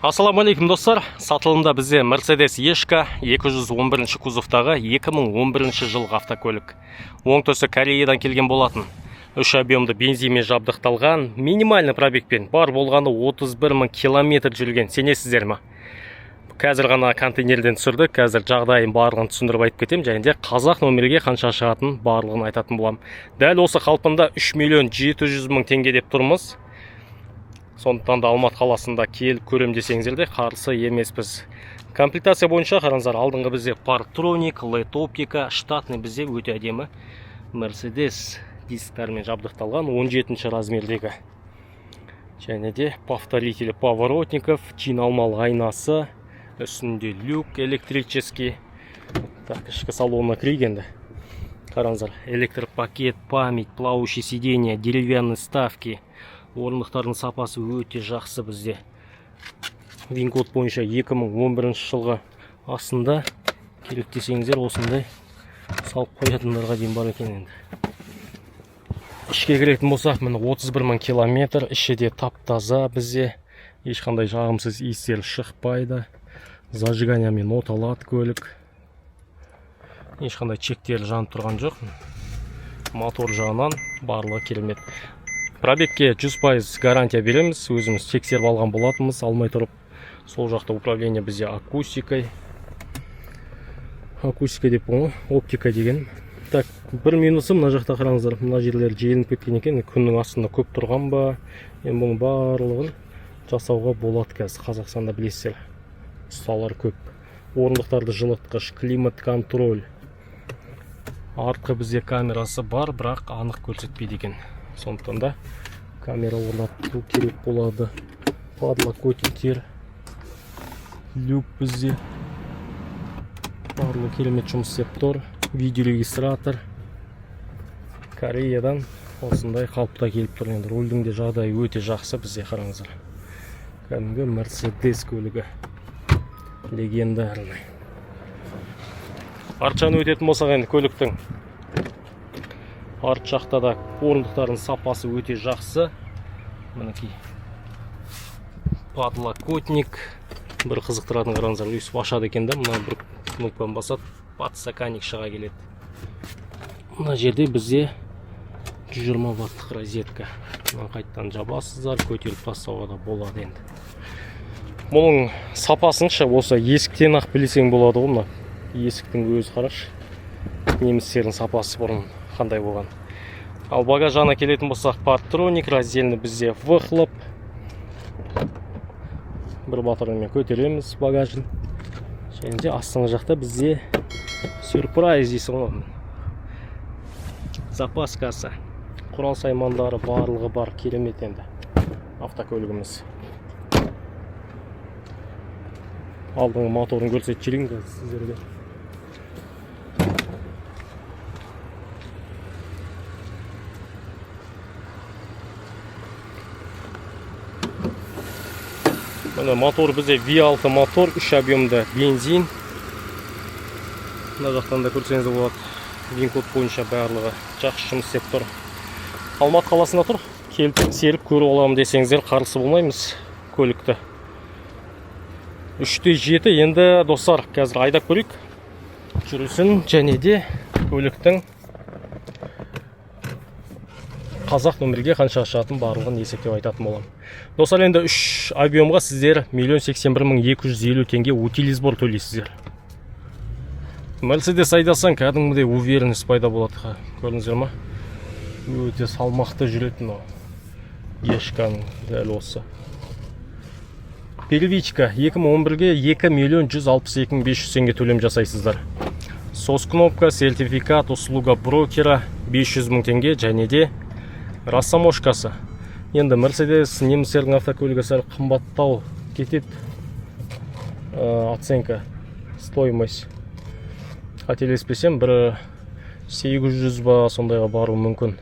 Ассаламалейкум достар, сатылымда бізде Mercedes E-ка 211 кузовтағы 2011 жылғы автокөлік. Оңтүстік Кореядан келген болатын. 3 объемды бензинмен жабдықталған, минимальный пробегпен бар болғаны 31 000 километр жүрген. Сенесіздер ме? Қазір ғана контейнерден түсірдік, қазір жағдайын барлығын түсіндіріп айтып кетем, және де қазақ нөмірге қанша шығатын барлығын айтатын болам. Дәл осы қалпында 3 700 000 теңге деп тұрмыз. Сондықтан да Алматы қаласында келіп көрем десеңіздер де қарсы емеспіз. Комплектация бойынша қараңыздар, алдыңғы бізде Partronic, LED оптика, штатный бізде өте әдемі Mercedes дисктармен жабдықталған 17 размердегі. Және де повторители поворотников, жиналмалы айнасы, үстінде люк электрический. Так, ішкі салонына кіргенде. Қараңыздар, электропакет, память, плавающие сиденья, деревянные ставки. Орындықтардың сапасы өте жақсы бізде. Вин-код бойынша 2011 жылғы астында керек десеңіздер осындай салып қоятындарға дейін бар екен енді. Ішке кіретін болсақ, міне 31 000 километр, іші де тап-таза бізде. Ешқандай жағымсыз иістер шықпайды. Зажиганиямен оталады көлік. Ешқандай чектер жанып тұрған жоқ. Мотор жағынан барлығы керемет. Пробегке 100% гарантия береміз, өзіміз тексеріп алған болатынбыз, алмай тұрып. Сол жақта управление бізде акустикой. Акустика деп оны, оптика деген. Так, бір минусы мына жақта қараңыздар, мына жерлер желініп кеткен екен, күннің астында көп тұрған ба. Енді бұның барлығын жасауға болады қазір. Қазақстанда білесіздер, ұсталар көп. Орындықтарды жылытқыш, климат контроль. Артқы бізде камерасы бар, бірақ анық көрсетпейді екен. Сондықтан да камера орнату керек болады. Подлокотниктер, люк бізде барлығы керемет жұмыс істеп тұр. Видеорегистратор Кореядан осындай қалыпта келіп тұр. Енді рөлдің де жағдайы өте жақсы бізде, қараңыздар. Кәдімгі Mercedes көлігі, легендарный. Арт жағын өтетін болсақ, енді көліктің арт жақта да орындықтардың сапасы өте жақсы. Мінекей подлокотник. Бір қызықтыратын қараңыздар, өйсіп ашады екен да, мына бір кнопканы басады, подстаканник шыға келеді. Мына жерде бізде 120 ваттық розетка. Қайттан жабасыздар, көтеріп тастауға да болады енді. Мұның сапасынша осы есіктен ақ білсең болады ғой, мына есіктің өзі қараш. Немістердің сапасы бұрын қандай болған. Ал багаж жағына келетін болсақ, Partronic, раздельный бізде выхлоп. Бір батареямен көтереміз багажын. Және де астыңғы жақта бізде сюрприз дейсің ғой. Запаскасы, құрал саймандары барлығы бар, керемет енді автокөлігіміз. Алдыңғы моторын көрсетіп жіберейін сіздерге. Мотор бізде V6 мотор, 3 объемды бензин. Мына жақтан да көрсеңіз болады. Вин-код бойынша барлығы жақсы жұмыс істеп тұр. Алматы қаласында тұр. Келіп серіп көріп аламын десеңіздер қарсы болмаймыз көлікті. 3-7 енді достар, қазір айдап көрейік. Жүрісін және де көліктің қазақ нөмірге қанша шығатын барлығын есептеп айтатын болам. Достар, енді 3 объемға сіздер 1 250 теңге утилизбор төлейсіздер. Mercedes айдасаң кәдімгідей уверенность пайда болады. Көрдіңіздер ма? Өте салмақты жүретін ол. E-шканың дәл осы. Первичка 2011-ге 2 162 500 теңге төлем жасайсыздар. Сос кнопка, сертификат, услуга брокера 500 000 теңге және де рассамошкасы. Енді Mercedes немістердің автокөлігі сәл қымбаттау кетеді. Оценка, стоимость. Қателеспесем, бір 800 ба сондайға бару мүмкін.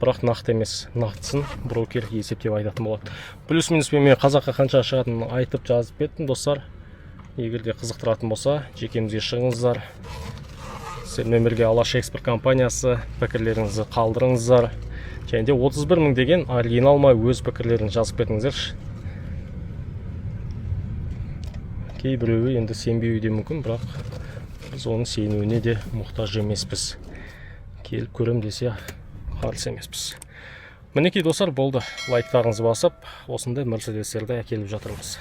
Бірақ нақты емес, нақтысын брокер есептеп айтатын болады. Плюс-минуспен мен қазаққа қанша шығатын айтып жазып кеттім, достар. Егер де қызықтыратын болса, жекемізге шығыңыздар. Сіздер нөмірге Алаш Экспорт компаниясы, пікірлеріңізді қалдырыңыздар. Және де 31 000 деген оригинал ма өз пікірлерін жазып кетіңіздерші. Кейбіреуі енді сенбеуі де мүмкін, бірақ біз оның сенуіне де мұқтаж емеспіз. Келіп көрем десе қарсы емеспіз. Мінекей достар, болды. Лайктарыңызды басып, осындай мерседестерді әкеліп жатырмыз.